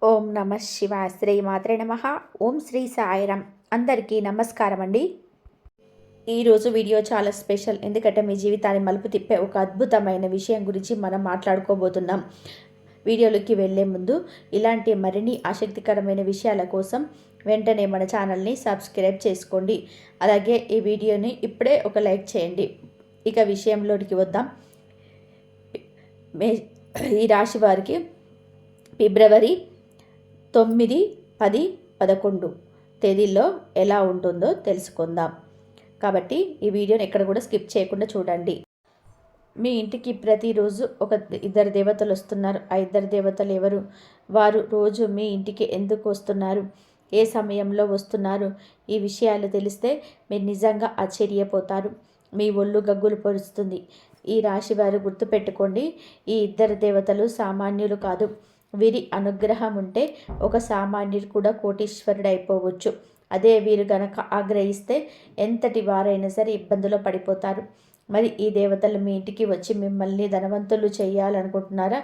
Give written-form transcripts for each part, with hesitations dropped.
ఓం నమ శివాయ. శ్రీ మాత్రే నమ. ఓం శ్రీ సాయిరామ్. అందరికీ నమస్కారం అండి. ఈరోజు వీడియో చాలా స్పెషల్. ఎందుకంటే మీ జీవితాన్ని మలుపు తిప్పే ఒక అద్భుతమైన విషయం గురించి మనం మాట్లాడుకోబోతున్నాం. వీడియోలోకి వెళ్ళే ముందు ఇలాంటి మరిన్ని ఆసక్తికరమైన విషయాల కోసం వెంటనే మన ఛానల్ని సబ్స్క్రైబ్ చేసుకోండి. అలాగే ఈ వీడియోని ఇప్పుడే ఒక లైక్ చేయండి. ఇక విషయంలోకి వద్దాం. ఈ రాశి వారికి ఫిబ్రవరి 9, 10, 11 తేదీల్లో ఎలా ఉంటుందో తెలుసుకుందాం. కాబట్టి ఈ వీడియోని ఎక్కడ కూడా స్కిప్ చేయకుండా చూడండి. మీ ఇంటికి ప్రతిరోజు ఇద్దరు దేవతలు వస్తున్నారు. ఆ ఇద్దరు దేవతలు ఎవరు? వారు రోజు మీ ఇంటికి ఎందుకు వస్తున్నారు? ఏ సమయంలో వస్తున్నారు? ఈ విషయాలు తెలిస్తే మీరు నిజంగా ఆశ్చర్యపోతారు. మీ ఒళ్ళు గగ్గులు పొరుస్తుంది. ఈ రాశి వారు గుర్తుపెట్టుకోండి, ఈ ఇద్దరు దేవతలు సామాన్యులు కాదు. వీరి అనుగ్రహం ఉంటే ఒక సామాన్యుడు కూడా కోటీశ్వరుడు అయిపోవచ్చు. అదే వీరు గనక ఆగ్రహిస్తే ఎంతటి వారైనా సరే ఇబ్బందులో పడిపోతారు. మరి ఈ దేవతలు మీ ఇంటికి వచ్చి మిమ్మల్ని ధనవంతులు చేయాలనుకుంటున్నారా,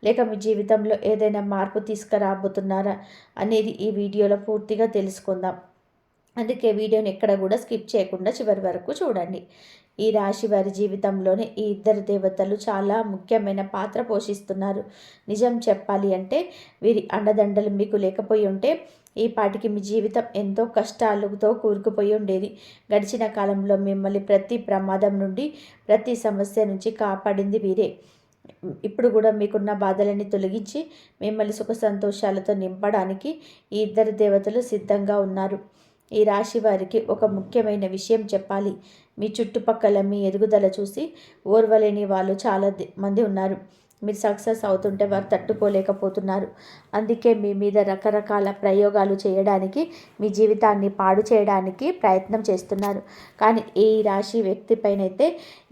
లేక మీ జీవితంలో ఏదైనా మార్పు తీసుకురాబోతున్నారా అనేది ఈ వీడియోలో పూర్తిగా తెలుసుకుందాం. అందుకే వీడియోని ఎక్కడ కూడా స్కిప్ చేయకుండా చివరి వరకు చూడండి. ఈ రాశి వారి జీవితంలోనే ఈ ఇద్దరు దేవతలు చాలా ముఖ్యమైన పాత్ర పోషిస్తున్నారు. నిజం చెప్పాలి అంటే వీరి అండదండలు మీకు లేకపోయి ఉంటే ఈ పాటికి మీ జీవితం ఎంతో కష్టాలతో కూరుకుపోయి ఉండేది. గడిచిన కాలంలో మిమ్మల్ని ప్రతి ప్రమాదం నుండి, ప్రతి సమస్య నుంచి కాపాడింది వీరే. ఇప్పుడు కూడా మీకున్న బాధలని తొలగించి మిమ్మల్ని సుఖ సంతోషాలతో నింపడానికి ఈ ఇద్దరు దేవతలు సిద్ధంగా ఉన్నారు. ఈ రాశి వారికి ఒక ముఖ్యమైన విషయం చెప్పాలి. మీ చుట్టుపక్కల మీ ఎదుగుదల చూసి ఓర్వలేని వాళ్ళు చాలా మంది ఉన్నారు. మీరు సక్సెస్ అవుతుంటే వారు తట్టుకోలేకపోతున్నారు. అందుకే మీ మీద రకరకాల ప్రయోగాలు చేయడానికి, మీ జీవితాన్ని పాడు చేయడానికి ప్రయత్నం చేస్తున్నారు. కానీ ఈ రాశి వ్యక్తి పైనైతే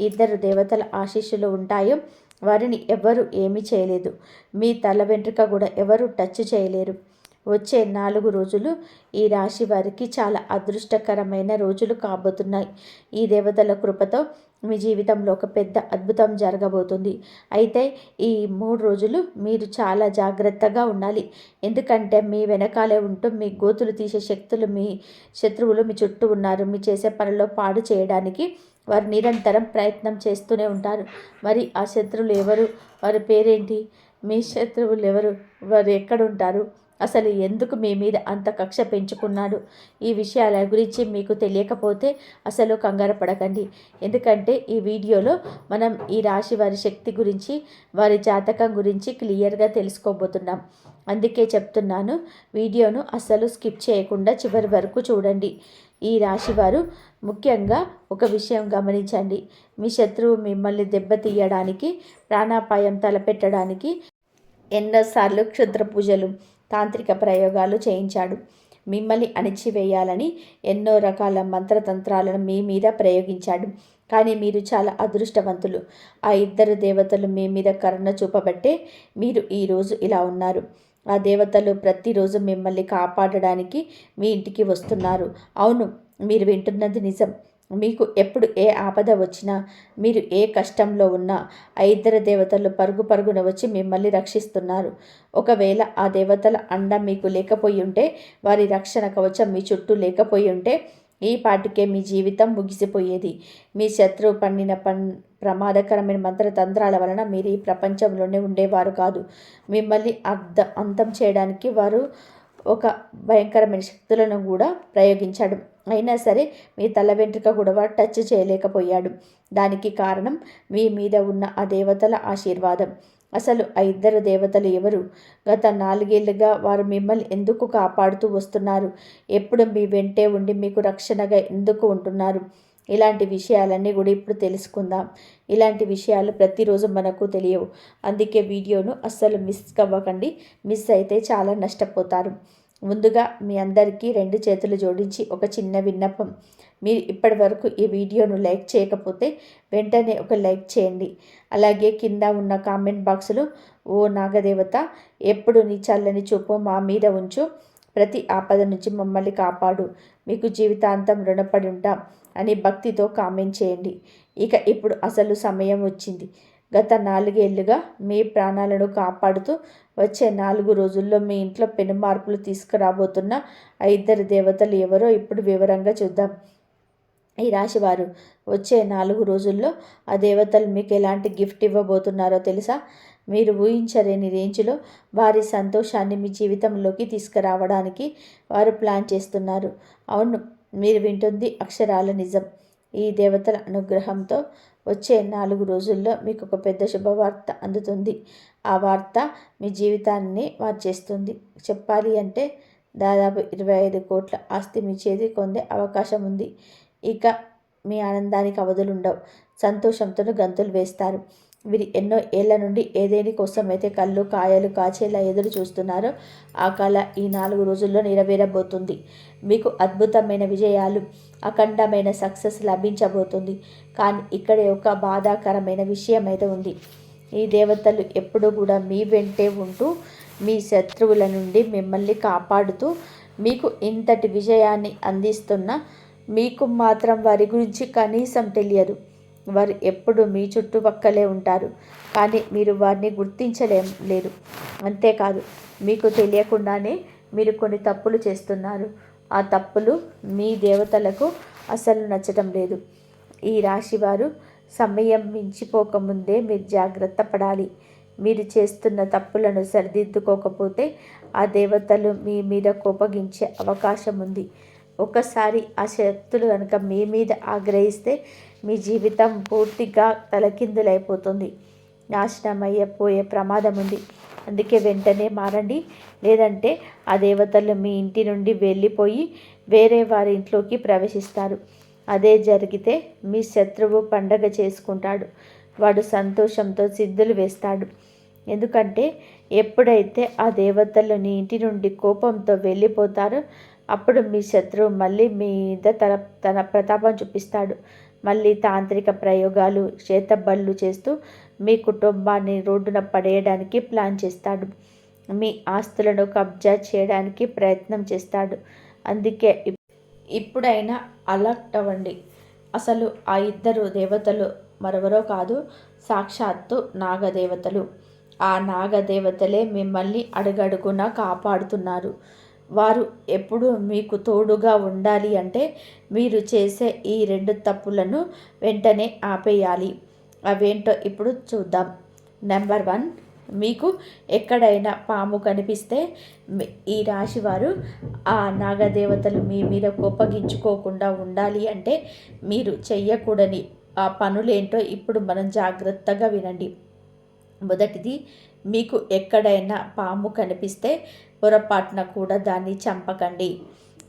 ఇద్దరు దేవతల ఆశీస్సులు ఉంటాయో వారిని ఎవరు ఏమీ చేయలేదు. మీ తల వెంట్రుక కూడా ఎవరు టచ్ చేయలేరు. వచ్చే 4 రోజులు ఈ రాశి వారికి చాలా అదృష్టకరమైన రోజులు కాబోతున్నాయి. ఈ దేవతల కృపతో మీ జీవితంలో ఒక పెద్ద అద్భుతం జరగబోతుంది. అయితే ఈ 3 రోజులు మీరు చాలా జాగ్రత్తగా ఉండాలి. ఎందుకంటే మీ వెనకాలే ఉంటూ మీ గోతులు తీసే శత్రువులు మీ చుట్టూ ఉన్నారు. మీ చేసే పనిలో పాడు చేయడానికి వారు నిరంతరం ప్రయత్నం చేస్తూనే ఉంటారు. మరి ఆ శత్రువులు ఎవరు? వారి పేరేంటి? మీ శత్రువులు ఎవరు? వారు ఎక్కడుంటారు? అసలు ఎందుకు మీ మీద అంత కక్ష పెంచుకున్నాడు? ఈ విషయాల గురించి మీకు తెలియకపోతే అసలు కంగారు పడకండి. ఎందుకంటే ఈ వీడియోలో మనం ఈ రాశి వారి శక్తి గురించి, వారి జాతకం గురించి క్లియర్గా తెలుసుకోబోతున్నాం. అందుకే చెప్తున్నాను, వీడియోను అసలు స్కిప్ చేయకుండా చివరి వరకు చూడండి. ఈ రాశివారు ముఖ్యంగా ఒక విషయం గమనించండి. మీ శత్రువు మిమ్మల్ని దెబ్బతీయడానికి, ప్రాణాపాయం తలపెట్టడానికి ఎన్నోసార్లు క్షుద్ర పూజలు, తాంత్రిక ప్రయోగాలు చేయించాడు. మిమ్మల్ని అణిచివేయాలని ఎన్నో రకాల మంత్రతంత్రాలను మీ మీద ప్రయోగించాడు. కానీ మీరు చాలా అదృష్టవంతులు. ఆ ఇద్దరు దేవతలు మీ మీద కరుణ చూపబట్టే మీరు ఈరోజు ఇలా ఉన్నారు. ఆ దేవతలు ప్రతిరోజు మిమ్మల్ని కాపాడడానికి మీ ఇంటికి వస్తున్నారు. అవును, మీరు వింటున్నది నిజం. మీకు ఎప్పుడు ఏ ఆపద వచ్చినా, మీరు ఏ కష్టంలో ఉన్నా ఆ ఇద్దరు దేవతలు పరుగు పరుగున వచ్చి మిమ్మల్ని రక్షిస్తున్నారు. ఒకవేళ ఆ దేవతల అండ మీకు లేకపోయి ఉంటే, వారి రక్షణ కవచం మీ చుట్టూ లేకపోయి ఉంటే ఈ పాటికే మీ జీవితం ముగిసిపోయేది. మీ శత్రువు పండిన ప్రమాదకరమైన మంత్రతంత్రాల వలన మీరు ఈ ప్రపంచంలోనే ఉండేవారు కాదు. మిమ్మల్ని అంతం చేయడానికి వారు ఒక భయంకరమైన శక్తులను కూడా ప్రయోగించాడు. అయినా సరే మీ తల వెంట్రుక కూడా వాడు టచ్ చేయలేకపోయాడు. దానికి కారణం మీ మీద ఉన్న ఆ దేవతల ఆశీర్వాదం. అసలు ఆ ఇద్దరు దేవతలు ఎవరు? గత 4 ఏళ్లుగా వారు మిమ్మల్ని ఎందుకు కాపాడుతూ వస్తున్నారు? ఎప్పుడు మీ వెంటే ఉండి మీకు రక్షణగా ఎందుకు ఉంటున్నారు? ఇలాంటి విషయాలన్నీ కూడా ఇప్పుడు తెలుసుకుందాం. ఇలాంటి విషయాలు ప్రతిరోజు మనకు తెలియవు. అందుకే వీడియోను అస్సలు మిస్ అవ్వకండి. మిస్ అయితే చాలా నష్టపోతారు. ముందుగా మీ అందరికీ 2 చేతులు జోడించి ఒక చిన్న విన్నపం. మీరు ఇప్పటి వరకు ఈ వీడియోను లైక్ చేయకపోతే వెంటనే ఒక లైక్ చేయండి. అలాగే కింద ఉన్న కామెంట్ బాక్స్లో ఓ నాగదేవత, ఎప్పుడు నీ చల్లని చూపు మా మీద ఉంచు, ప్రతి ఆపద నుంచి మమ్మల్ని కాపాడు, మీకు జీవితాంతం రుణపడి ఉంటాం అని భక్తితో కామెంట్ చేయండి. ఇక ఇప్పుడు అసలు సమయం వచ్చింది. గత 4 ఏళ్లుగా మీ ప్రాణాలను కాపాడుతూ వచ్చే 4 రోజుల్లో మీ ఇంట్లో పెను మార్పులు తీసుకురాబోతున్న ఆ ఇద్దరు దేవతలు ఎవరో ఇప్పుడు వివరంగా చూద్దాం. ఈ రాశివారు వచ్చే 4 రోజుల్లో ఆ దేవతలు మీకు ఎలాంటి గిఫ్ట్ ఇవ్వబోతున్నారో తెలుసా? మీరు ఊహించలేని రేంజ్లో వారి సంతోషాన్ని మీ జీవితంలోకి తీసుకురావడానికి వారు ప్లాన్ చేస్తున్నారు. అవును, మీరు వింటుంది అక్షరాల నిజం. ఈ దేవతల అనుగ్రహంతో వచ్చే 4 రోజుల్లో మీకు ఒక పెద్ద శుభవార్త అందుతుంది. ఆ వార్త మీ జీవితాన్ని మార్చేస్తుంది. చెప్పాలి అంటే దాదాపు 25 కోట్ల ఆస్తి మీ చేతికి పొందే అవకాశం ఉంది. ఇక మీ ఆనందానికి అవధులుండవు. సంతోషంతో గంతులు వేస్తారు. వీరు ఎన్నో ఏళ్ల నుండి ఏదేని కోసమైతే కళ్ళు కాయలు కాచేలా ఎదురు చూస్తున్నారో ఆ కళ ఈ 4 రోజుల్లో నెరవేరబోతుంది. మీకు అద్భుతమైన విజయాలు, అఖండమైన సక్సెస్ లభించబోతుంది. కానీ ఇక్కడే ఒక బాధాకరమైన విషయం అయితే ఉంది. ఈ దేవతలు ఎప్పుడూ కూడా మీ వెంటే ఉంటూ మీ శత్రువుల నుండి మిమ్మల్ని కాపాడుతూ మీకు ఇంతటి విజయాన్ని అందిస్తున్న మీకు మాత్రం వారి గురించి కనీసం తెలియదు. వారు ఎప్పుడు మీ చుట్టుపక్కలే ఉంటారు, కానీ మీరు వారిని లేదు. అంతేకాదు, మీకు తెలియకుండానే మీరు కొన్ని తప్పులు చేస్తున్నారు. ఆ తప్పులు మీ దేవతలకు అసలు నచ్చటం లేదు. ఈ రాశివారు సమయం మించిపోకముందే మీరు జాగ్రత్త పడాలి. మీరు చేస్తున్న తప్పులను సరిదిద్దుకోకపోతే ఆ దేవతలు మీ మీద కోపగించే అవకాశం ఉంది. ఒకసారి ఆ శక్తులు కనుక మీ మీద ఆగ్రహిస్తే మీ జీవితం పూర్తిగా తలకిందులైపోతుంది. నాశనమయ్యపోయే ప్రమాదం ఉంది. అందుకే వెంటనే మారండి. లేదంటే ఆ దేవతలు మీ ఇంటి నుండి వెళ్ళిపోయి వేరే వారి ఇంట్లోకి ప్రవేశిస్తారు. అదే జరిగితే మీ శత్రువు పండగ చేసుకుంటాడు. వాడు సంతోషంతో సిద్ధులు వేస్తాడు. ఎందుకంటే ఎప్పుడైతే ఆ దేవతలు నీ ఇంటి నుండి కోపంతో వెళ్ళిపోతారో అప్పుడు మీ శత్రువు మళ్ళీ మీద తన ప్రతాపం చూపిస్తాడు. మళ్ళీ తాంత్రిక ప్రయోగాలు, చేతబళ్ళు చేస్తూ మీ కుటుంబాన్ని రోడ్డున పడేయడానికి ప్లాన్ చేస్తాడు. మీ ఆస్తులను కబ్జా చేయడానికి ప్రయత్నం చేస్తాడు. అందుకే ఇప్పుడైనా అలర్ట్ అవ్వండి. అసలు ఆ ఇద్దరు దేవతలు మరెవరో కాదు, సాక్షాత్తు నాగదేవతలు. ఆ నాగదేవతలే మిమ్మల్ని అడుగడుగునా కాపాడుతున్నారు. వారు ఎప్పుడు మీకు తోడుగా ఉండాలి అంటే మీరు చేసే ఈ 2 తప్పులను వెంటనే ఆపేయాలి. అవేంటో ఇప్పుడు చూద్దాం. నెంబర్ 1, మీకు ఎక్కడైనా పాము కనిపిస్తే ఈ రాశివారు ఆ నాగదేవతలు మీ మీద కోపగించుకోకుండా ఉండాలి అంటే మీరు చెయ్యకూడని ఆ పనులేంటో ఇప్పుడు మనం జాగ్రత్తగా వినండి. మొదటిది, మీకు ఎక్కడైనా పాము కనిపిస్తే పొరపాటున కూడా దాన్ని చంపకండి.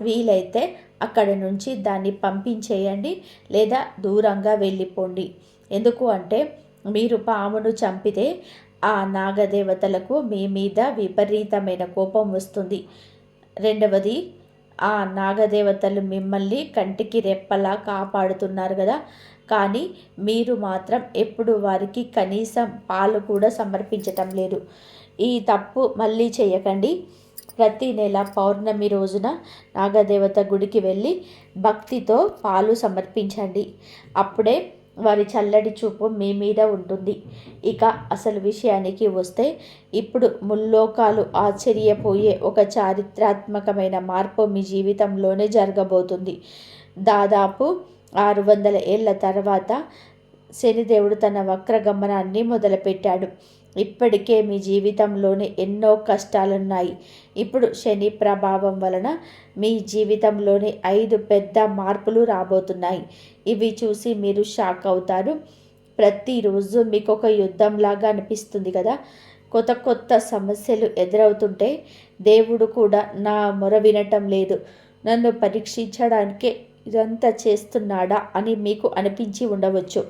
వీలైతే అక్కడి నుంచి దాన్ని పంపించేయండి లేదా దూరంగా వెళ్ళిపోండి. ఎందుకు అంటే మీరు పామును చంపితే ఆ నాగదేవతలకు మీ మీద విపరీతమైన కోపం వస్తుంది. రెండవది, ఆ నాగదేవతలు మిమ్మల్ని కంటికి రెప్పలా కాపాడుతున్నారు కదా, కానీ మీరు మాత్రం ఎప్పుడు వారికి కనీసం పాలు కూడా సమర్పించటం లేదు. ఈ తప్పు మళ్ళీ చేయకండి. ప్రతి నెల పౌర్ణమి రోజున నాగదేవత గుడికి వెళ్ళి భక్తితో పాలు సమర్పించండి. అప్పుడే వారి చల్లటి చూపు మీ మీద ఉంటుంది. ఇక అసలు విషయానికి వస్తే ఇప్పుడు ముల్లోకాలు ఆశ్చర్యపోయే ఒక చారిత్రాత్మకమైన మార్పు మీ జీవితంలోనే జరగబోతుంది. దాదాపు 600 ఏళ్ల తర్వాత శనిదేవుడు తన వక్రగమనాన్ని మొదలుపెట్టాడు. ఇప్పటికే మీ జీవితంలోనే ఎన్నో కష్టాలున్నాయి. ఇప్పుడు శని ప్రభావం వలన మీ జీవితంలోనే 5 పెద్ద మార్పులు రాబోతున్నాయి. ఇవి చూసి మీరు షాక్ అవుతారు. ప్రతిరోజు మీకు ఒక యుద్ధంలాగా అనిపిస్తుంది కదా. కొత్త కొత్త సమస్యలు ఎదురవుతుంటే దేవుడు కూడా నా మొర వినటం లేదు, నన్ను పరీక్షించడానికే ఇదంతా చేస్తున్నాడా అని మీకు అనిపించి ఉండవచ్చు.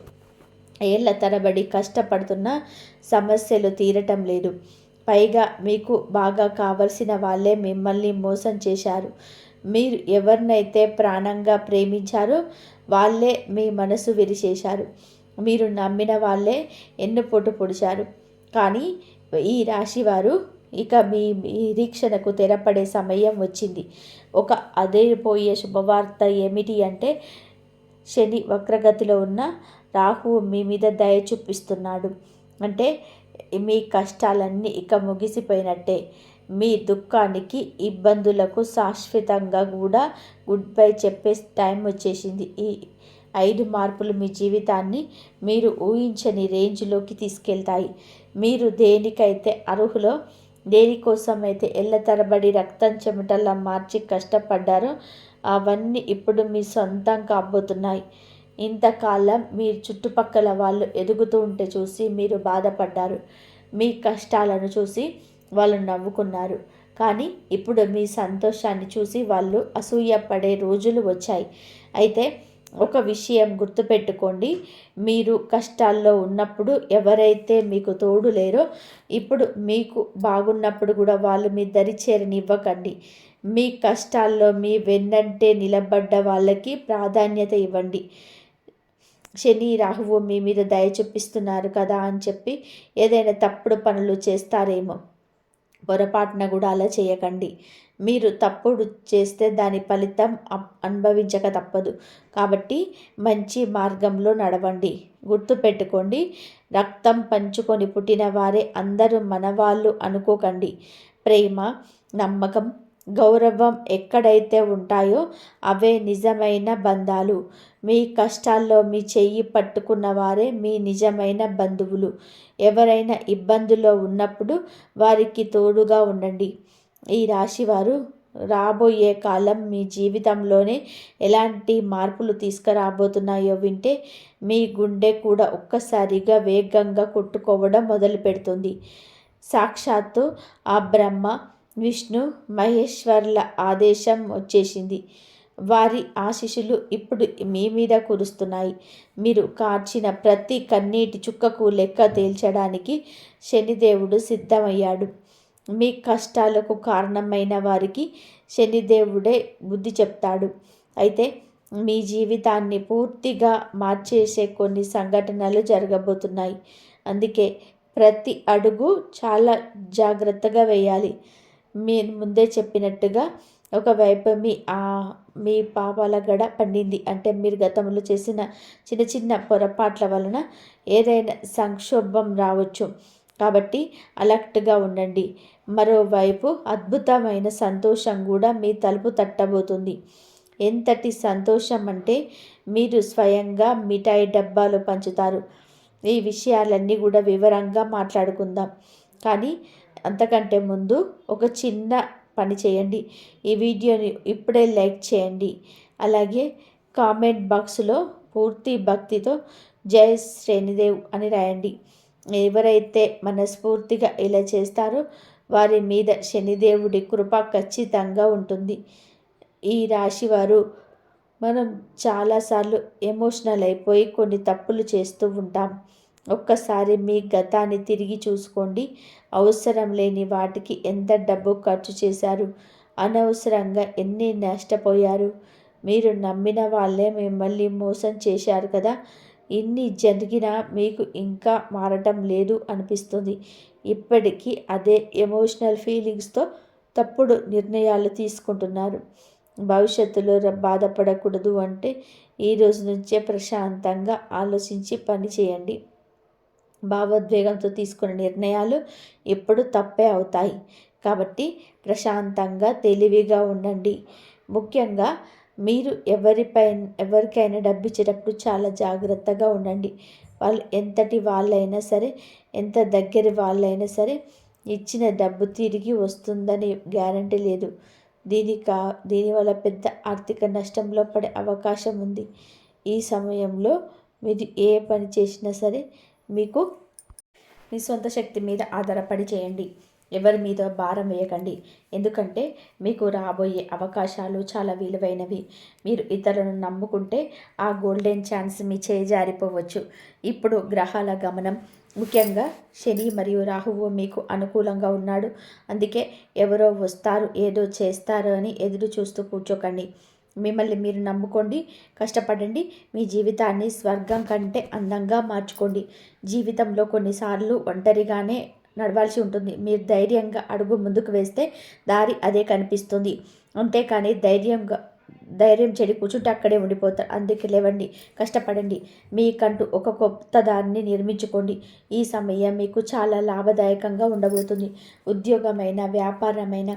ఏళ్ల తరబడి కష్టపడుతున్న సమస్యలు తీరటం లేదు. పైగా మీకు బాగా కావలసిన వాళ్ళే మిమ్మల్ని మోసం చేశారు. మీరు ఎవరినైతే ప్రాణంగా ప్రేమించారో వాళ్ళే మీ మనసు విరిచేశారు. మీరు నమ్మిన వాళ్ళే ఎన్నుపోటు పొడిచారు. కానీ ఈ రాశివారు ఇక మీ నిరీక్షణకు తెరపడే సమయం వచ్చింది. ఒక అదిరిపోయే శుభవార్త ఏమిటి అంటే శని వక్రగతిలో ఉన్న రాహువు మీ మీద దయ చూపిస్తున్నాడు. అంటే మీ కష్టాలన్నీ ఇక ముగిసిపోయినట్టే. మీ దుఃఖానికి, ఇబ్బందులకు శాశ్వతంగా కూడా గుడ్ బై చెప్పే టైం వచ్చేసింది. ఈ 5 మార్పులు మీ జీవితాన్ని మీరు ఊహించని రేంజ్లోకి తీసుకెళ్తాయి. మీరు దేనికైతే అర్హులో, దేనికోసమైతే ఏళ్ల తరబడి రక్తం చెమటలా మార్చి కష్టపడ్డారో అవన్నీ ఇప్పుడు మీ సొంతం కాబోతున్నాయి. ఇంతకాలం మీ చుట్టుపక్కల వాళ్ళు ఎదుగుతూ ఉంటే చూసి మీరు బాధపడ్డారు. మీ కష్టాలను చూసి వాళ్ళు నవ్వుకున్నారు. కానీ ఇప్పుడు మీ సంతోషాన్ని చూసి వాళ్ళు అసూయపడే రోజులు వచ్చాయి. అయితే ఒక విషయం గుర్తుపెట్టుకోండి, మీరు కష్టాల్లో ఉన్నప్పుడు ఎవరైతే మీకు తోడు లేరో ఇప్పుడు మీకు బాగున్నప్పుడు కూడా వాళ్ళు మీ దరి చేరనివ్వకండి. మీ కష్టాల్లో మీ వెన్నంటే నిలబడ్డ వాళ్ళకి ప్రాధాన్యత ఇవ్వండి. శని రాహువు మీ మీద దయ చూపిస్తున్నారు కదా అని చెప్పి ఏదైనా తప్పుడు పనులు చేస్తారేమో, పొరపాటున కూడా అలా చేయకండి. మీరు తప్పుడు చేస్తే దాని ఫలితం అనుభవించక తప్పదు. కాబట్టి మంచి మార్గంలో నడవండి. గుర్తుపెట్టుకోండి, రక్తం పంచుకొని పుట్టిన వారే అందరూ మనవాళ్ళు అనుకోకండి. ప్రేమ, నమ్మకం, గౌరవం ఎక్కడైతే ఉంటాయో అవే నిజమైన బంధాలు. మీ కష్టాల్లో మీ చెయ్యి పట్టుకున్న వారే మీ నిజమైన బంధువులు. ఎవరైనా ఇబ్బందుల్లో ఉన్నప్పుడు వారికి తోడుగా ఉండండి. ఈ రాశివారు రాబోయే కాలం మీ జీవితంలోనే ఎలాంటి మార్పులు తీసుకురాబోతున్నాయో వింటే మీ గుండె కూడా ఒక్కసారిగా వేగంగా కొట్టుకోవడం మొదలు పెడుతుంది. సాక్షాత్తు ఆ బ్రహ్మ, విష్ణు, మహేశ్వర్ల ఆదేశం వచ్చేసింది. వారి ఆశీస్సులు ఇప్పుడు మీ మీద కురుస్తున్నాయి. మీరు కార్చిన ప్రతి కన్నీటి చుక్కకు లెక్క తేల్చడానికి శనిదేవుడు సిద్ధమయ్యాడు. మీ కష్టాలకు కారణమైన వారికి శనిదేవుడే బుద్ధి చెప్తాడు. అయితే మీ జీవితాన్ని పూర్తిగా మార్చేసే కొన్ని సంఘటనలు జరగబోతున్నాయి. అందుకే ప్రతి అడుగు చాలా జాగ్రత్తగా వేయాలి. మీరు ముందే చెప్పినట్టుగా ఒకవైపు మీ పాపాల గడ పండింది అంటే మీరు గతంలో చేసిన చిన్న చిన్న పొరపాట్ల వలన ఏదైనా సంక్షోభం రావచ్చు. కాబట్టి అలర్ట్గా ఉండండి. మరోవైపు అద్భుతమైన సంతోషం కూడా మీ తలుపు తట్టబోతుంది. ఎంతటి సంతోషం అంటే మీరు స్వయంగా మిఠాయి డబ్బాలు పంచుతారు. ఈ విషయాలన్నీ కూడా వివరంగా మాట్లాడుకుందాం. కానీ అంతకంటే ముందు ఒక చిన్న పని చేయండి. ఈ వీడియోని ఇప్పుడే లైక్ చేయండి. అలాగే కామెంట్ బాక్స్లో పూర్తి భక్తితో జై శ్రీనిదేవ్ అని రాయండి. ఎవరైతే మనస్ఫూర్తిగా ఇలా చేస్తారో వారి మీద శనిదేవుడి కృప ఖచ్చితంగా ఉంటుంది. ఈ రాశివారు మనం చాలాసార్లు ఎమోషనల్ అయిపోయి కొన్ని తప్పులు చేస్తూ ఉంటాం. ఒక్కసారి మీ గతాన్ని తిరిగి చూసుకోండి. అవసరం లేని వాటికి ఎంత డబ్బు ఖర్చు చేశారు, అనవసరంగా ఎన్ని నష్టపోయారు. మీరు నమ్మిన వాళ్ళే మిమ్మల్ని మోసం చేశారు కదా. ఇన్ని జరిగినా మీకు ఇంకా మారటం లేదు అనిపిస్తుంది. ఇప్పటికీ అదే ఎమోషనల్ ఫీలింగ్స్తో తప్పుడు నిర్ణయాలు తీసుకుంటున్నారు. భవిష్యత్తులో బాధపడకూడదు అంటే ఈ రోజు నుంచే ప్రశాంతంగా ఆలోచించి పని చేయండి. భావోద్వేగంతో తీసుకున్న నిర్ణయాలు ఎప్పుడు తప్పే అవుతాయి. కాబట్టి ప్రశాంతంగా తెలివిగా ఉండండి. ముఖ్యంగా మీరు ఎవరికైనా డబ్బు ఇచ్చేటప్పుడు చాలా జాగ్రత్తగా ఉండండి. వాళ్ళు ఎంతటి వాళ్ళైనా సరే, ఎంత దగ్గర వాళ్ళైనా సరే ఇచ్చిన డబ్బు తిరిగి వస్తుందని గ్యారంటీ లేదు. దీనివల్ల పెద్ద ఆర్థిక నష్టంలో పడే అవకాశం ఉంది. ఈ సమయంలో మీరు ఏ పని చేసినా సరే మీకు మీ సొంత శక్తి మీద ఆధారపడి చేయండి. ఎవరి మీద భారం వేయకండి. ఎందుకంటే మీకు రాబోయే అవకాశాలు చాలా విలువైనవి. మీరు ఇతరులను నమ్ముకుంటే ఆ గోల్డెన్ ఛాన్స్ మీ చేయి జారిపోవచ్చు. ఇప్పుడు గ్రహాల గమనం, ముఖ్యంగా శని మరియు రాహువు మీకు అనుకూలంగా ఉన్నాడు. అందుకే ఎవరో వస్తారు, ఏదో చేస్తారు అని ఎదురు చూస్తూ కూర్చోకండి. మిమ్మల్ని మీరు నమ్ముకోండి, కష్టపడండి. మీ జీవితాన్ని స్వర్గం కంటే అందంగా మార్చుకోండి. జీవితంలో కొన్నిసార్లు ఒంటరిగానే నడవాల్సి ఉంటుంది. మీరు ధైర్యంగా అడుగు ముందుకు వేస్తే దారి అదే కనిపిస్తుంది. అంతేకాని ధైర్యంగా ధైర్యం చెడి కూర్చుంటే అక్కడే ఉండిపోతారు. అందుకే లేవండి, కష్టపడండి, మీకంటూ ఒక కొత్త దాన్ని నిర్మించుకోండి. ఈ సమయం మీకు చాలా లాభదాయకంగా ఉండబోతుంది. ఉద్యోగమైన, వ్యాపారమైన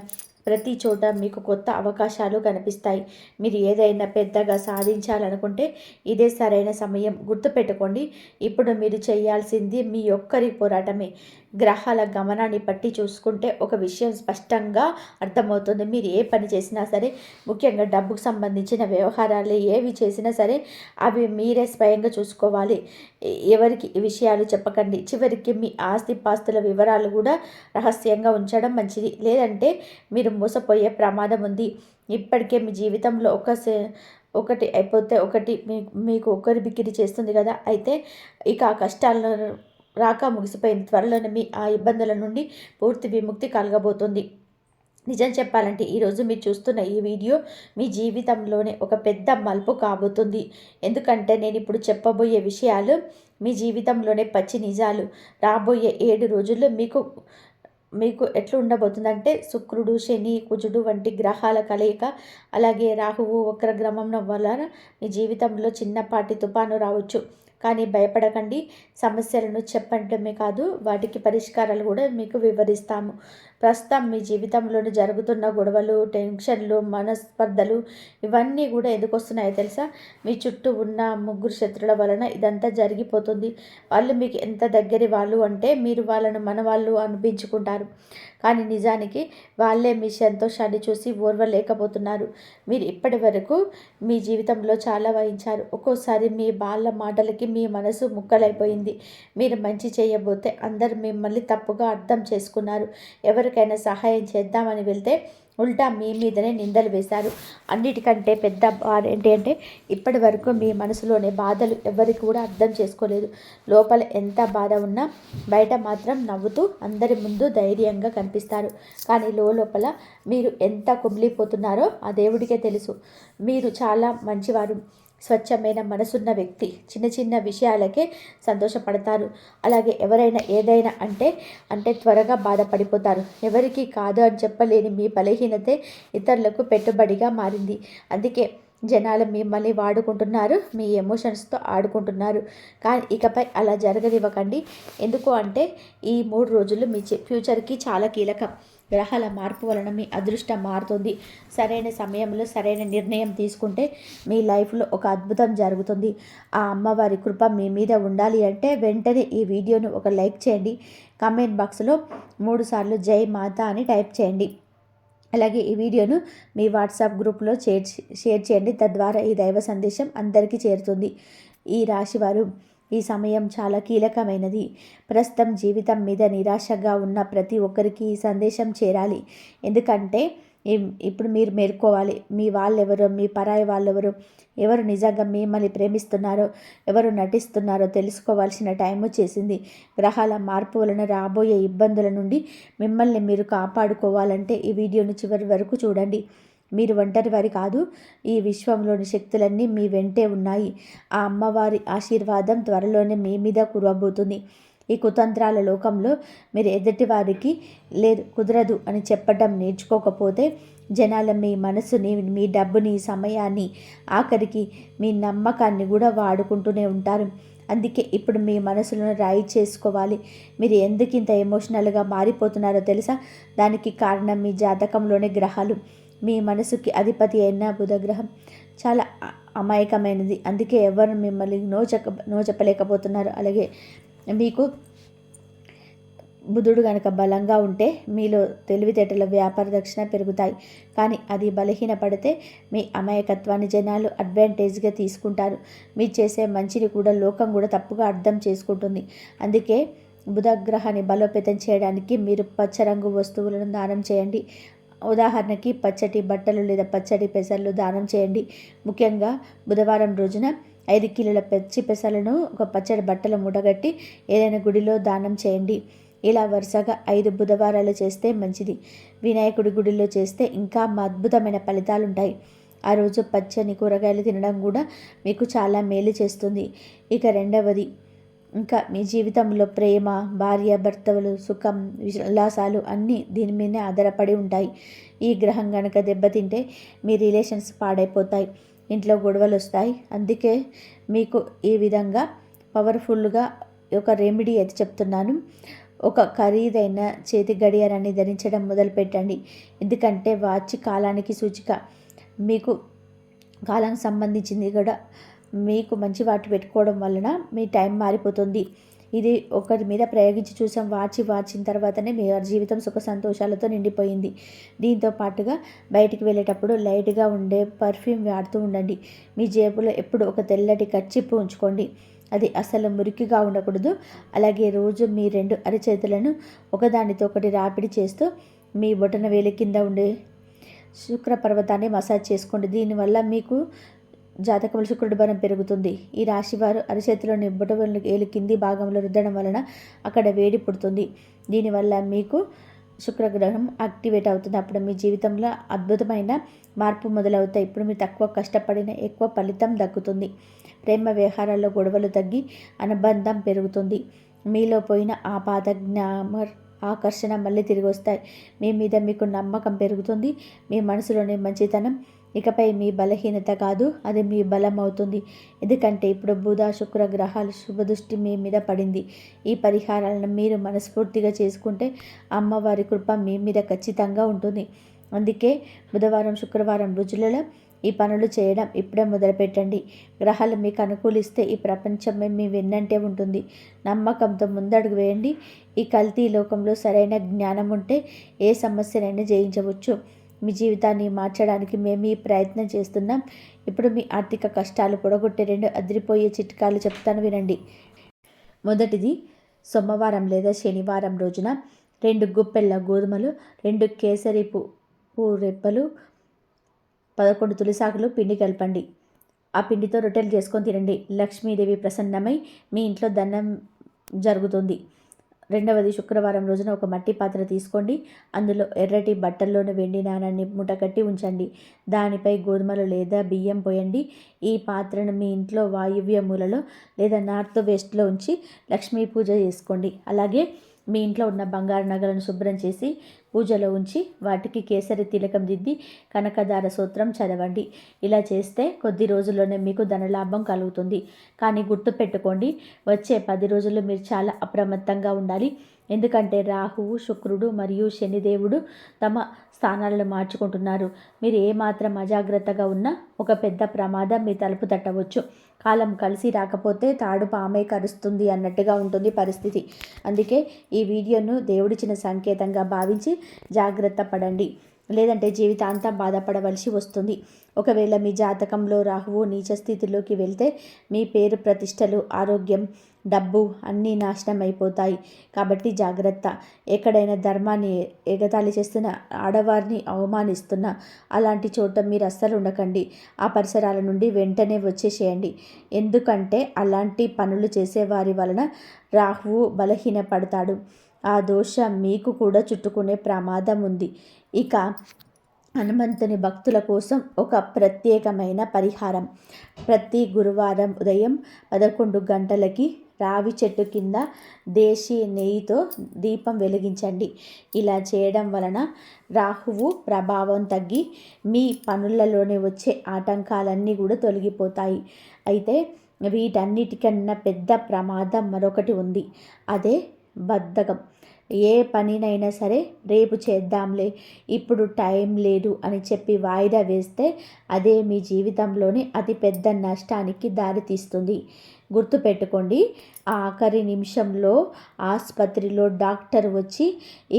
ప్రతి చోట మీకు కొత్త అవకాశాలు కనిపిస్తాయి. మీరు ఏదైనా పెద్దగా సాధించాలనుకుంటే ఇదే సరైన సమయం. గుర్తుపెట్టుకోండి, ఇప్పుడు మీరు చేయాల్సింది మీ ఒక్కరి పోరాటమే. గ్రహాల గమనాన్ని బట్టి చూసుకుంటే ఒక విషయం స్పష్టంగా అర్థమవుతుంది. మీరు ఏ పని చేసినా సరే, ముఖ్యంగా డబ్బుకు సంబంధించిన వ్యవహారాలు ఏవి చేసినా సరే అవి మీరే స్వయంగా చూసుకోవాలి. ఎవరికి ఈ విషయాలు చెప్పకండి. చివరికి మీ ఆస్తిపాస్తుల వివరాలు కూడా రహస్యంగా ఉంచడం మంచిది. లేదంటే మీరు మోసపోయే ప్రమాదం ఉంది. ఇప్పటికే మీ జీవితంలో ఒకటి అయిపోతే ఒకటి మీకు ఒకరి బిక్కిరి చేస్తుంది కదా. అయితే ఇక ఆ కష్టాలను రాక ముగిసిపోయింది. త్వరలోనే మీ ఆ ఇబ్బందుల నుండి పూర్తి విముక్తి కలగబోతుంది. నిజం చెప్పాలంటే ఈరోజు మీరు చూస్తున్న ఈ వీడియో మీ జీవితంలోనే ఒక పెద్ద మలుపు కాబోతుంది. ఎందుకంటే నేను ఇప్పుడు చెప్పబోయే విషయాలు మీ జీవితంలోనే పచ్చి నిజాలు. రాబోయే 7 రోజుల్లో మీకు ఎట్లా ఉండబోతుందంటే శుక్రుడు, శని, కుజుడు వంటి గ్రహాల కలయిక, అలాగే రాహువు వక్రగ్రమం వలన మీ జీవితంలో చిన్నపాటి తుఫాను రావచ్చు. కానీ భయపడకండి. సమస్యలను చెప్పడమే కాదు, వాటికి పరిష్కారాలు కూడా మీకు వివరిస్తాము. ప్రస్తుతం మీ జీవితంలోని జరుగుతున్న గొడవలు, టెన్షన్లు, మనస్పర్ధలు ఇవన్నీ కూడా ఎందుకు వస్తున్నాయో తెలుసా? మీ చుట్టూ ఉన్న 3 శత్రుల వలన ఇదంతా జరిగిపోతుంది. వాళ్ళు మీకు ఎంత దగ్గరి వాళ్ళు అంటే మీరు వాళ్ళను మన వాళ్ళు అనిపించుకుంటారు. కానీ నిజానికి వాళ్ళే మీ సంతోషాన్ని చూసి ఓర్వలేకపోతున్నారు. మీరు ఇప్పటి వరకు మీ జీవితంలో చాలా వహించారు. ఒక్కోసారి మీ వాళ్ళ మాటలకి మీ మనసు ముక్కలైపోయింది. మీరు మంచి చేయబోతే అందరు మిమ్మల్ని తప్పుగా అర్థం చేసుకున్నారు. ఎవరికైనా సహాయం చేద్దామని వెళ్తే ఉల్టా మీ మీదనే నిందలు వేశారు. అన్నిటికంటే పెద్ద బాధ ఏంటి అంటే ఇప్పటి వరకు మీ మనసులోని బాధలు ఎవరికి కూడా అర్థం చేసుకోలేదు. లోపల ఎంత బాధ ఉన్నా బయట మాత్రం నవ్వుతూ అందరి ముందు ధైర్యంగా కనిపిస్తారు. కానీ లోపల మీరు ఎంత కుమిలిపోతున్నారో ఆ దేవుడికే తెలుసు. మీరు చాలా మంచివారు, స్వచ్ఛమైన మనసున్న వ్యక్తి. చిన్న చిన్న విషయాలకే సంతోషపడతారు. అలాగే ఎవరైనా ఏదైనా అంటే త్వరగా బాధపడిపోతారు. ఎవరికి కాదు అని చెప్పలేని మీ బలహీనతే ఇతరులకు పెట్టుబడిగా మారింది. అందుకే జనాలు మిమ్మల్ని వాడుకుంటున్నారు, మీ ఎమోషన్స్తో ఆడుకుంటున్నారు. కానీ ఇకపై అలా జరగనివ్వకండి. ఎందుకు అంటే ఈ 3 రోజులు మీ ఫ్యూచర్కి చాలా కీలకం. గ్రహాల మార్పు వలన మీ అదృష్టం మారుతుంది. సరైన సమయంలో సరైన నిర్ణయం తీసుకుంటే మీ లైఫ్లో ఒక అద్భుతం జరుగుతుంది. ఆ అమ్మవారి కృప మీ మీద ఉండాలి అంటే వెంటనే ఈ వీడియోను ఒక లైక్ చేయండి. కామెంట్ బాక్స్లో 3 సార్లు జై మాత అని టైప్ చేయండి. అలాగే ఈ వీడియోను మీ వాట్సాప్ గ్రూప్లో షేర్ చేయండి. తద్వారా ఈ దైవ సందేశం అందరికీ చేరుతుంది. ఈ రాశివారు ఈ సమయం చాలా కీలకమైనది. ప్రస్తుతం జీవితం మీద నిరాశగా ఉన్న ప్రతి ఒక్కరికి ఈ సందేశం చేరాలి. ఎందుకంటే ఇప్పుడు మీరు మేల్కోవాలి. మీ వాళ్ళెవరో, మీ పరాయి వాళ్ళెవరో, ఎవరు నిజంగా మిమ్మల్ని ప్రేమిస్తున్నారో, ఎవరు నటిస్తున్నారో తెలుసుకోవాల్సిన టైం వచ్చేసింది. గ్రహాల మార్పు వలన రాబోయే ఇబ్బందుల నుండి మిమ్మల్ని మీరు కాపాడుకోవాలంటే ఈ వీడియోని చివరి వరకు చూడండి. మీరు ఒంటరి వారి కాదు. ఈ విశ్వంలోని శక్తులన్నీ మీ వెంటే ఉన్నాయి. ఆ అమ్మవారి ఆశీర్వాదం త్వరలోనే మీ మీద కురవబోతుంది. ఈ కుతంత్రాల లోకంలో మీరు ఎదుటి వారికి లేదు, కుదరదు అని చెప్పడం నేర్చుకోకపోతే జనాల మీ మనసుని, మీ డబ్బుని, సమయాన్ని, ఆఖరికి మీ నమ్మకాన్ని కూడా వాడుకుంటూనే ఉంటారు. అందుకే ఇప్పుడు మీ మనసులను రాయి చేసుకోవాలి. మీరు ఎందుకు ఇంత ఎమోషనల్గా మారిపోతున్నారో తెలుసా? దానికి కారణం మీ జాతకంలోని గ్రహాలు. మీ మనసుకి అధిపతి అయిన బుధగ్రహం చాలా అమాయకమైనది. అందుకే ఎవరు మిమ్మల్ని నో చెప్పలేకపోతున్నారు. అలాగే మీకు బుధుడు కనుక బలంగా ఉంటే మీలో తెలివితేటల వ్యాపార దక్షిణ పెరుగుతాయి. కానీ అది బలహీనపడితే మీ అమాయకత్వాన్ని జనాలు అడ్వాంటేజ్గా తీసుకుంటారు. మీరు చేసే మంచిని కూడా లోకం కూడా తప్పుగా అర్థం చేసుకుంటుంది. అందుకే బుధగ్రహాన్ని బలోపేతం చేయడానికి మీరు పచ్చరంగు వస్తువులను దానం చేయండి. ఉదాహరణకి పచ్చటి బట్టలు లేదా పచ్చడి పెసర్లు దానం చేయండి. ముఖ్యంగా బుధవారం రోజున 5 కిలోల పచ్చి పెసలను ఒక పచ్చడి బట్టలు మూటగట్టి ఏదైనా గుడిలో దానం చేయండి. ఇలా వరుసగా 5 బుధవారాలు చేస్తే మంచిది. వినాయకుడి గుడిలో చేస్తే ఇంకా అద్భుతమైన ఫలితాలు ఉంటాయి. ఆ రోజు పచ్చని కూరగాయలు తినడం కూడా మీకు చాలా మేలు చేస్తుంది. ఇక రెండవది, ఇంకా మీ జీవితంలో ప్రేమ, భార్య భర్తలు, సుఖం, ఉల్లాసాలు అన్నీ దీని మీదనే ఆధారపడి ఉంటాయి. ఈ గ్రహం కనుక దెబ్బతింటే మీ రిలేషన్స్ పాడైపోతాయి, ఇంట్లో గొడవలు వస్తాయి. అందుకే మీకు ఈ విధంగా పవర్ఫుల్గా ఒక రెమెడీ అయితే చెప్తున్నాను. ఒక ఖరీదైన చేతి గడియారాన్ని ధరించడం మొదలుపెట్టండి. ఎందుకంటే వాచ్ కాలానికి సూచిక. మీకు కాలానికి సంబంధించింది కూడా మీకు మంచి వాటి పెట్టుకోవడం వలన మీ టైం మారిపోతుంది. ఇది ఒకరి మీద ప్రయోగించి చూసాం. వాచిన తర్వాతనే మీ జీవితం సుఖ సంతోషాలతో నిండిపోయింది. దీంతో పాటుగా బయటికి వెళ్ళేటప్పుడు లైట్గా ఉండే పర్ఫ్యూమ్ వాడుతూ ఉండండి. మీ జేబులో ఎప్పుడు ఒక తెల్లటి కర్చీపు ఉంచుకోండి. అది అసలు మురికిగా ఉండకూడదు. అలాగే రోజు మీ 2 అరచేతులను ఒకదానితో ఒకటి రాపిడి చేస్తూ మీ బొటన వేలి కింద ఉండే శుక్ర పర్వతాన్ని మసాజ్ చేసుకోండి. దీనివల్ల మీకు జాతకంలో శుక్రుడి బలం పెరుగుతుంది. ఈ రాశివారు అరచేతిలోని బొటన వేలి కింది భాగంలో రుద్దడం వలన అక్కడ వేడి పుడుతుంది. దీనివల్ల మీకు శుక్రగ్రహం యాక్టివేట్ అవుతుంది. అప్పుడు మీ జీవితంలో అద్భుతమైన మార్పు మొదలవుతాయి. ఇప్పుడు మీరు తక్కువ కష్టపడిన ఎక్కువ ఫలితం దక్కుతుంది. ప్రేమ వ్యవహారాల్లో గొడవలు తగ్గి అనుబంధం పెరుగుతుంది. మీలో పోయిన ఆ పాత గ్లామర్, ఆకర్షణ మళ్ళీ తిరిగి వస్తాయి. మీ మీద మీకు నమ్మకం పెరుగుతుంది. మీ మనసులోని మంచితనం ఇకపై మీ బలహీనత కాదు, అది మీ బలం అవుతుంది. ఎందుకంటే ఇప్పుడు బుధ శుక్ర గ్రహాల శుభదృష్టి మీ మీద పడింది. ఈ పరిహారాలను మీరు మనస్ఫూర్తిగా చేసుకుంటే అమ్మవారి కృప మీ మీద ఖచ్చితంగా ఉంటుంది. అందుకే బుధవారం శుక్రవారం రోజులలో ఈ పనులు చేయడం ఇప్పుడే మొదలుపెట్టండి. గ్రహాలు మీకు అనుకూలిస్తే ఈ ప్రపంచమే మీ వెన్నంటే ఉంటుంది. నమ్మకంతో ముందడుగు వేయండి. ఈ కల్తీ లోకంలో సరైన జ్ఞానం ఉంటే ఏ సమస్యనైనా జయించవచ్చు. మీ జీవితాన్ని మార్చడానికి మేము ఈ ప్రయత్నం చేస్తున్నాం. ఇప్పుడు మీ ఆర్థిక కష్టాలు పొడగొట్టే 2 అదిరిపోయే చిట్కాలు చెప్తాను, వినండి. మొదటిది, సోమవారం లేదా శనివారం రోజున 2 గుప్పెళ్ళ గోధుమలు, 2 కేసరి పువ్వు రెబ్బలు, 11 తులసాకులు పిండి కలపండి. ఆ పిండితో రొట్టెలు చేసుకొని తినండి. లక్ష్మీదేవి ప్రసన్నమై మీ ఇంట్లో ధనం జరుగుతుంది. రెండవది, శుక్రవారం రోజున ఒక మట్టి పాత్ర తీసుకోండి. అందులో ఎర్రటి బట్టల్లోని వెండి నాణాన్ని మూటకట్టి ఉంచండి. దానిపై గోధుమలు లేదా బియ్యం పోయండి. ఈ పాత్రను మీ ఇంట్లో వాయువ్య మూలలో లేదా నార్త్ వెస్ట్లో ఉంచి లక్ష్మీ పూజ చేసుకోండి. అలాగే మీ ఇంట్లో ఉన్న బంగారు నగలను శుభ్రం చేసి పూజలో ఉంచి వాటికి కేసరి తిలకం దిద్ది కనకదార సూత్రం చదవండి. ఇలా చేస్తే కొద్ది రోజుల్లోనే మీకు ధనలాభం కలుగుతుంది. కానీ గుర్తుపెట్టుకోండి, వచ్చే 10 రోజులు మీరు చాలా అప్రమత్తంగా ఉండాలి. ఎందుకంటే రాహువు, శుక్రుడు మరియు శనిదేవుడు తమ స్థానాలను మార్చుకుంటున్నారు. మీరు ఏమాత్రం అజాగ్రత్తగా ఉన్నా ఒక పెద్ద ప్రమాదం మీ తలుపు తట్టవచ్చు. కాలం కలిసి రాకపోతే తాడు పామై కరుస్తుంది అన్నట్టుగా ఉంటుంది పరిస్థితి. అందుకే ఈ వీడియోను దేవుడిచ్చిన సంకేతంగా భావించి జాగ్రత్త పడండి. లేదంటే జీవితాంతం బాధపడవలసి వస్తుంది. ఒకవేళ మీ జాతకంలో రాహువు నీచ స్థితిలోకి వెళ్తే మీ పేరు ప్రతిష్టలు, ఆరోగ్యం, డబ్బు అన్నీ నాశనం అయిపోతాయి. కాబట్టి జాగ్రత్త. ఎక్కడైనా ధర్మాన్ని ఎగతాళి చేస్తున్న, ఆడవారిని అవమానిస్తున్న అలాంటి చోట మీరు అస్సలు ఉండకండి. ఆ పరిసరాల నుండి వెంటనే వచ్చేసేయండి. ఎందుకంటే అలాంటి పనులు చేసేవారి వలన రాహువు బలహీనపడతాడు. ఆ దోషం మీకు కూడా చుట్టుకునే ప్రమాదం ఉంది. ఇక హనుమంతుని భక్తుల కోసం ఒక ప్రత్యేకమైన పరిహారం. ప్రతి గురువారం ఉదయం 11 గంటలకి రావి చెట్టు కింద దేశీ నెయ్యితో దీపం వెలిగించండి. ఇలా చేయడం వలన రాహువు ప్రభావం తగ్గి మీ పనులలోనే వచ్చే ఆటంకాలన్నీ కూడా తొలగిపోతాయి. అయితే వీటన్నిటికన్నా పెద్ద ప్రమాదం మరొకటి ఉంది. అదే బద్ధకం. ఏ పనినైనా సరే రేపు చేద్దాంలే, ఇప్పుడు టైం లేదు అని చెప్పి వాయిదా వేస్తే అదే మీ జీవితంలోని అతిపెద్ద నష్టానికి దారితీస్తుంది. గుర్తుపెట్టుకోండి, ఆఖరి నిమిషంలో ఆసుపత్రిలో డాక్టర్ వచ్చి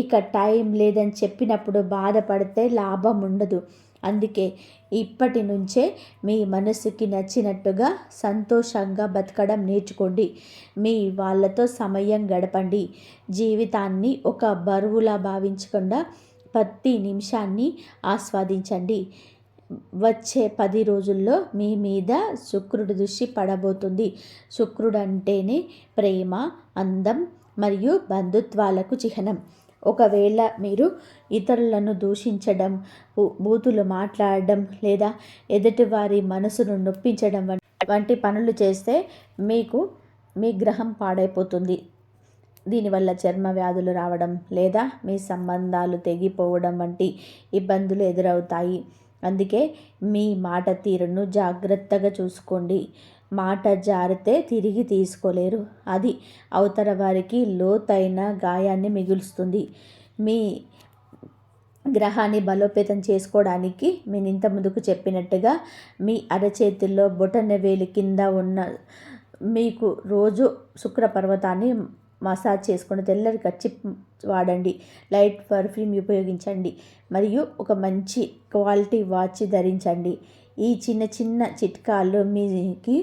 ఇక టైం లేదని చెప్పినప్పుడు బాధపడితే లాభం ఉండదు. అందుకే ఇప్పటి నుంచే మీ మనసుకి నచ్చినట్టుగా సంతోషంగా బతకడం నేర్చుకోండి. మీ వాళ్ళతో సమయం గడపండి. జీవితాన్ని ఒక బరువులా భావించకుండా ప్రతి నిమిషాన్ని ఆస్వాదించండి. వచ్చే 10 రోజుల్లో మీ మీద శుక్రుడి దృష్టి పడబోతుంది. శుక్రుడు అంటేనే ప్రేమ, అందం మరియు బంధుత్వాలకు చిహ్నం. ఒకవేళ మీరు ఇతరులను దూషించడం, బూతులు మాట్లాడడం లేదా ఎదుటివారి మనసును నొప్పించడం వంటి పనులు చేస్తే మీకు మీ గ్రహం పాడైపోతుంది. దీనివల్ల చర్మ వ్యాధులు రావడం లేదా మీ సంబంధాలు తెగిపోవడం వంటి ఇబ్బందులు ఎదురవుతాయి. అందుకే మీ మాట తీరును జాగ్రత్తగా చూసుకోండి. మాట జారితే తిరిగి తీసుకోలేరు. అది అవతల వారికి లోతైన గాయాన్ని మిగులుస్తుంది. మీ గ్రహాన్ని బలోపేతం చేసుకోవడానికి నేను ఇంత ముందుకు చెప్పినట్టుగా మీ అరచేతుల్లో బొటనవేలు కింద ఉన్న మీకు రోజు శుక్ర పర్వతాన్ని మసాజ్ చేసుకుని తెల్లటి కర్చీఫ్ వాడండి. లైట్ పర్ఫ్యూమ్ ఉపయోగించండి. మరియు ఒక మంచి క్వాలిటీ వాచ్ ధరించండి. ఈ చిన్న చిన్న చిట్కాలు మీకు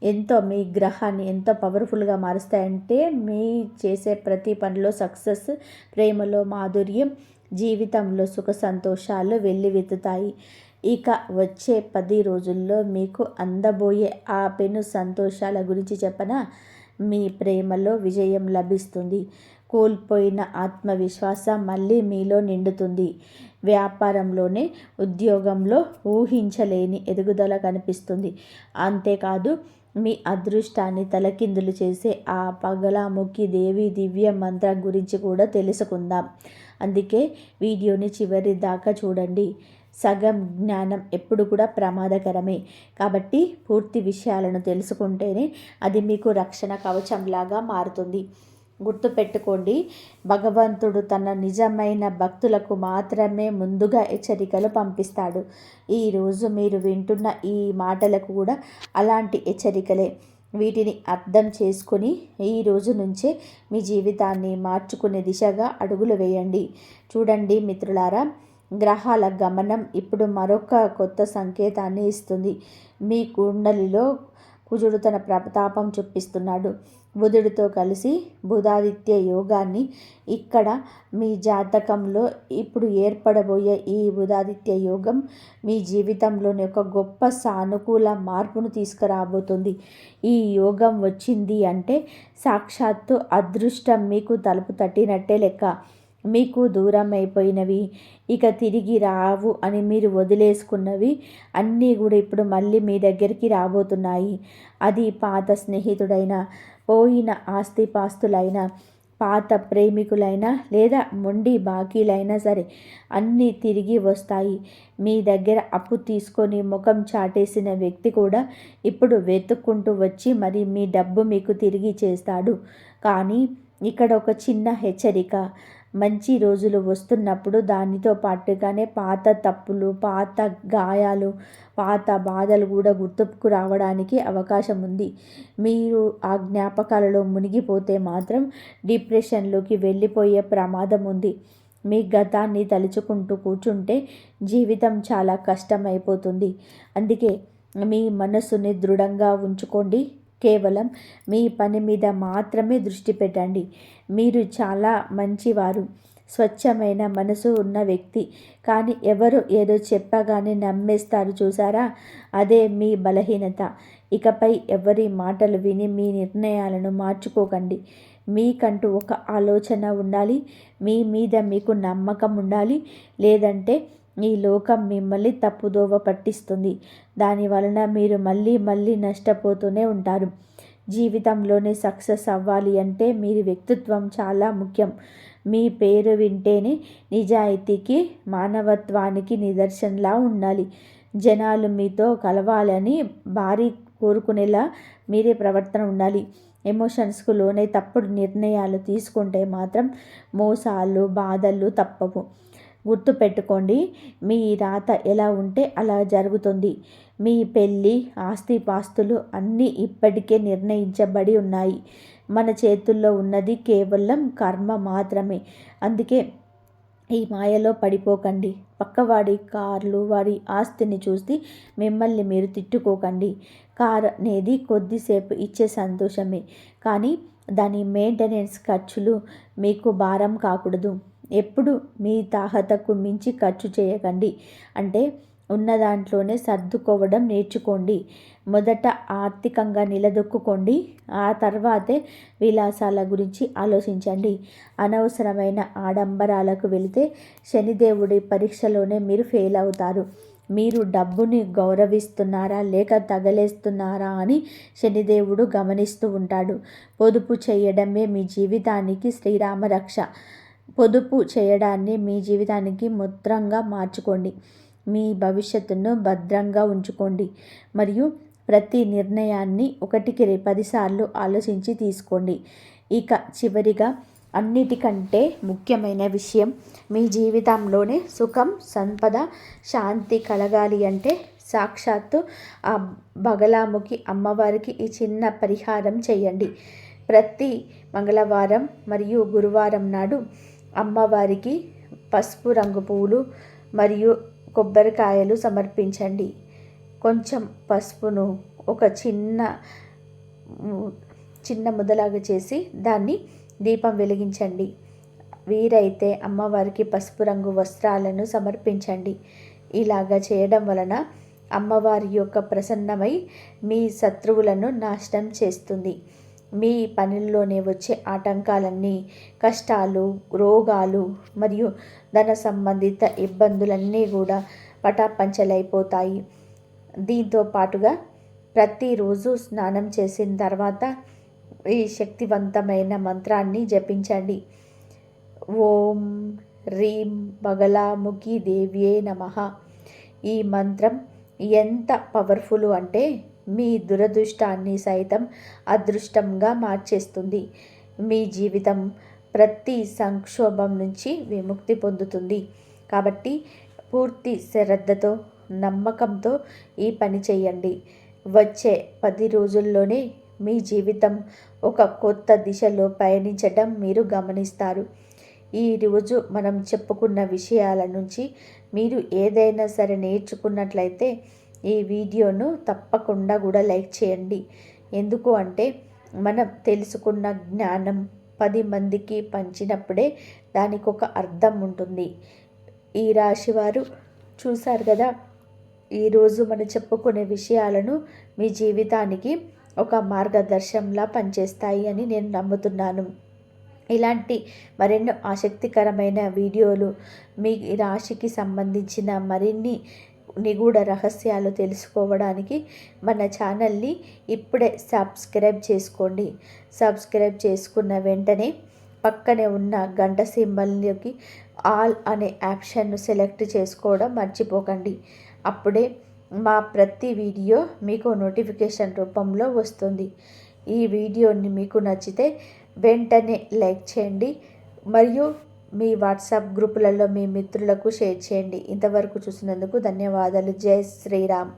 ఎంతో మీ గ్రహాన్ని ఎంతో పవర్ఫుల్గా మారుస్తాయంటే మీ చేసే ప్రతి పనిలో సక్సెస్, ప్రేమలో మాధుర్యం, జీవితంలో సుఖ సంతోషాలు వెల్లివెత్తుతాయి. ఇక వచ్చే 10 రోజుల్లో మీకు అందబోయే ఆ పెను సంతోషాల గురించి చెప్పనా? మీ ప్రేమలో విజయం లభిస్తుంది. కోల్పోయిన ఆత్మవిశ్వాసం మళ్ళీ మీలో నిండుతుంది. వ్యాపారంలోనే ఉద్యోగంలో ఊహించలేని ఎదుగుదల కనిపిస్తుంది. అంతేకాదు మీ అదృష్టాన్ని తలకిందులు చేసే ఆ పగలాముఖి దేవి దివ్య మంత్రం గురించి కూడా తెలుసుకుందాం. అందుకే వీడియోని చివరి దాకా చూడండి. సగం జ్ఞానం ఎప్పుడు కూడా ప్రమాదకరమే. కాబట్టి పూర్తి విషయాలను తెలుసుకుంటేనే అది మీకు రక్షణ కవచంలాగా మారుతుంది. గుర్తుపెట్టుకోండి, భగవంతుడు తన నిజమైన భక్తులకు మాత్రమే ముందుగా హెచ్చరికలు పంపిస్తాడు. ఈరోజు మీరు వింటున్న ఈ మాటలకు కూడా అలాంటి హెచ్చరికలే. వీటిని అర్థం చేసుకుని ఈ రోజు నుంచే మీ జీవితాన్ని మార్చుకునే దిశగా అడుగులు వేయండి. చూడండి మిత్రులారా, గ్రహాల గమనం ఇప్పుడు మరొక కొత్త సంకేతాన్ని ఇస్తుంది. మీ కుండలిలో కుజుడు తన ప్రతాపం చూపిస్తున్నాడు. బుధుడితో కలిసి బుధాదిత్య యోగాన్ని ఇక్కడ మీ జాతకంలో ఇప్పుడు ఏర్పడబోయే ఈ బుధాదిత్య యోగం మీ జీవితంలోని ఒక గొప్ప సానుకూల మార్పును తీసుకురాబోతుంది. ఈ యోగం వచ్చింది అంటే సాక్షాత్తు అదృష్టం మీకు తలుపు తట్టినట్టే లెక్క. మీకు దూరం అయిపోయినవి, ఇక తిరిగి రావు అని మీరు వదిలేసుకున్నవి అన్నీ కూడా ఇప్పుడు మళ్ళీ మీ దగ్గరికి రాబోతున్నాయి. అది పాత స్నేహితుడైనా, పోయిన ఆస్తిపాస్తులైనా, పాత ప్రేమికులైనా లేదా మొండి బాకీలైనా సరే అన్నీ తిరిగి వస్తాయి. మీ దగ్గర అప్పు తీసుకొని ముఖం చాటేసిన వ్యక్తి కూడా ఇప్పుడు వెతుక్కుంటూ వచ్చి మరి మీ డబ్బు మీకు తిరిగి చేస్తాడు. కానీ ఇక్కడ ఒక చిన్న హెచ్చరిక. మంచి రోజులు వస్తున్నప్పుడు దానితో పాటుగానే పాత తప్పులు, పాత గాయాలు, పాత బాధలు కూడా గుర్తుకు రావడానికి అవకాశం ఉంది. మీరు ఆ జ్ఞాపకాలలో మునిగిపోతే మాత్రం డిప్రెషన్లోకి వెళ్ళిపోయే ప్రమాదం ఉంది. మీ గతాన్ని తలుచుకుంటూ కూర్చుంటే జీవితం చాలా కష్టమైపోతుంది. అందుకే మీ మనసుని దృఢంగా ఉంచుకోండి. కేవలం మీ పని మీద మాత్రమే దృష్టి పెట్టండి. మీరు చాలా మంచివారు, స్వచ్ఛమైన మనసు ఉన్న వ్యక్తి. కానీ ఎవరు ఏదో చెప్పగానే నమ్మేస్తారు చూసారా, అదే మీ బలహీనత. ఇకపై ఎవరి మాటలు విని మీ నిర్ణయాలను మార్చుకోకండి. మీకంటూ ఒక ఆలోచన ఉండాలి. మీ మీద మీకు నమ్మకం ఉండాలి. లేదంటే ఈ లోకం మిమ్మల్ని తప్పుదోవ పట్టిస్తుంది. దాని వలన మీరు మళ్ళీ నష్టపోతూనే ఉంటారు. జీవితంలోనే సక్సెస్ అవ్వాలి అంటే మీ వ్యక్తిత్వం చాలా ముఖ్యం. మీ పేరు వింటేనే నిజాయితీకి, మానవత్వానికి నిదర్శనలా ఉండాలి. జనాలు మీతో కలవాలని భారీ కోరుకునేలా మీరే ప్రవర్తన ఉండాలి. ఎమోషన్స్కు లోనై తప్పుడు నిర్ణయాలు తీసుకుంటే మాత్రం మోసాలు, బాధలు తప్పవు. గుర్తుపెట్టుకోండి, మీ రాత ఎలా ఉంటే అలా జరుగుతుంది. మీ పెళ్ళి, ఆస్తిపాస్తులు అన్నీ ఇప్పటికే నిర్ణయించబడి ఉన్నాయి. మన చేతుల్లో ఉన్నది కేవలం కర్మ మాత్రమే. అందుకే ఈ మాయలో పడిపోకండి. పక్కవాడి కార్లు, వాడి ఆస్తిని చూసి మిమ్మల్ని మీరు తిట్టుకోకండి. కార్ అనేది కొద్దిసేపు ఇచ్చే సంతోషమే, కానీ దాని మెయింటెనెన్స్ ఖర్చులు మీకు భారం కాకూడదు. ఎప్పుడు మీ తాహతకు మించి ఖర్చు చేయకండి. అంటే ఉన్న దాంట్లోనే సర్దుకోవడం నేర్చుకోండి. మొదట ఆర్థికంగా నిలదొక్కుకోండి. ఆ తర్వాతే విలాసాల గురించి ఆలోచించండి. అనవసరమైన ఆడంబరాలకు వెళితే శనిదేవుడి పరీక్షలోనే మీరు ఫెయిల్ అవుతారు. మీరు డబ్బుని గౌరవిస్తున్నారా లేక తగలేస్తున్నారా అని శనిదేవుడు గమనిస్తూ ఉంటాడు. పొదుపు చేయడమే మీ జీవితానికి శ్రీరామ రక్ష. పొదుపు చేయడాన్ని మీ జీవితానికి ముద్రంగా మార్చుకోండి. మీ భవిష్యత్తును భద్రంగా ఉంచుకోండి. మరియు ప్రతి నిర్ణయాన్ని 1కి 10 సార్లు ఆలోచించి తీసుకోండి. ఇక చివరిగా అన్నిటికంటే ముఖ్యమైన విషయం, మీ జీవితంలోనే సుఖం, సంపద, శాంతి కలగాలి అంటే సాక్షాత్తు ఆ బగలాముఖి అమ్మవారికి ఈ చిన్న పరిహారం చేయండి. ప్రతి మంగళవారం మరియు గురువారం నాడు అమ్మవారికి పసుపు రంగు పువ్వులు మరియు కొబ్బరికాయలు సమర్పించండి. కొంచెం పసుపును ఒక చిన్న ముద్దలాగా చేసి దాన్ని దీపం వెలిగించండి. వీరైతే అమ్మవారికి పసుపు రంగు వస్త్రాలను సమర్పించండి. ఇలాగా చేయడం వలన అమ్మవారి యొక్క ప్రసన్నమై మీ శత్రువులను నాశనం చేస్తుంది. మీ పనుల్లోనే వచ్చే ఆటంకాలన్నీ, కష్టాలు, రోగాలు మరియు ధన సంబంధిత ఇబ్బందులన్నీ కూడా పటాపంచలైపోతాయి. దీంతో పాటుగా ప్రతిరోజు స్నానం చేసిన తర్వాత ఈ శక్తివంతమైన మంత్రాన్ని జపించండి. ఓం హ్రీం బగలాముఖి దేవ్యే నమః. ఈ మంత్రం ఎంత పవర్ఫుల్ అంటే మీ దురదృష్టాన్ని సైతం అదృష్టంగా మార్చేస్తుంది. మీ జీవితం ప్రతి సంక్షోభం నుంచి విముక్తి పొందుతుంది. కాబట్టి పూర్తి శ్రద్ధతో, నమ్మకంతో ఈ పని చేయండి. వచ్చే 10 రోజుల్లోనే మీ జీవితం ఒక కొత్త దిశలో పయనించడం మీరు గమనిస్తారు. ఈరోజు మనం చెప్పుకున్న విషయాల నుంచి మీరు ఏదైనా సరే నేర్చుకున్నట్లయితే ఈ వీడియోను తప్పకుండా కూడా లైక్ చేయండి. ఎందుకు అంటే మనం తెలుసుకున్న జ్ఞానం 10 మందికి పంచినప్పుడే దానికి ఒక అర్థం ఉంటుంది. ఈ రాశివారు చూశారు కదా, ఈరోజు మనం చెప్పుకునే విషయాలను మీ జీవితానికి ఒక మార్గదర్శంలా పనిచేస్తాయి అని నేను నమ్ముతున్నాను. ఇలాంటి మరెన్నో ఆసక్తికరమైన వీడియోలు, మీ రాశికి సంబంధించిన మరిన్ని నిగూఢ రహస్యాలు తెలుసుకోవడానికి మన ఛానల్ని ఇప్పుడే సబ్స్క్రైబ్ చేసుకోండి. సబ్స్క్రైబ్ చేసుకున్న వెంటనే పక్కనే ఉన్న గంట సింబల్లోకి ఆల్ అనే ఆప్షన్ను సెలెక్ట్ చేసుకోవడం మర్చిపోకండి. అప్పుడే మా ప్రతి వీడియో మీకు నోటిఫికేషన్ రూపంలో వస్తుంది. ఈ వీడియోని మీకు నచ్చితే వెంటనే లైక్ చేయండి మరియు మీ వాట్సాప్ గ్రూపులలో మీ మిత్రులకు షేర్ చేయండి. ఇంతవరకు చూసినందుకు ధన్యవాదాలు. జై శ్రీరామ్.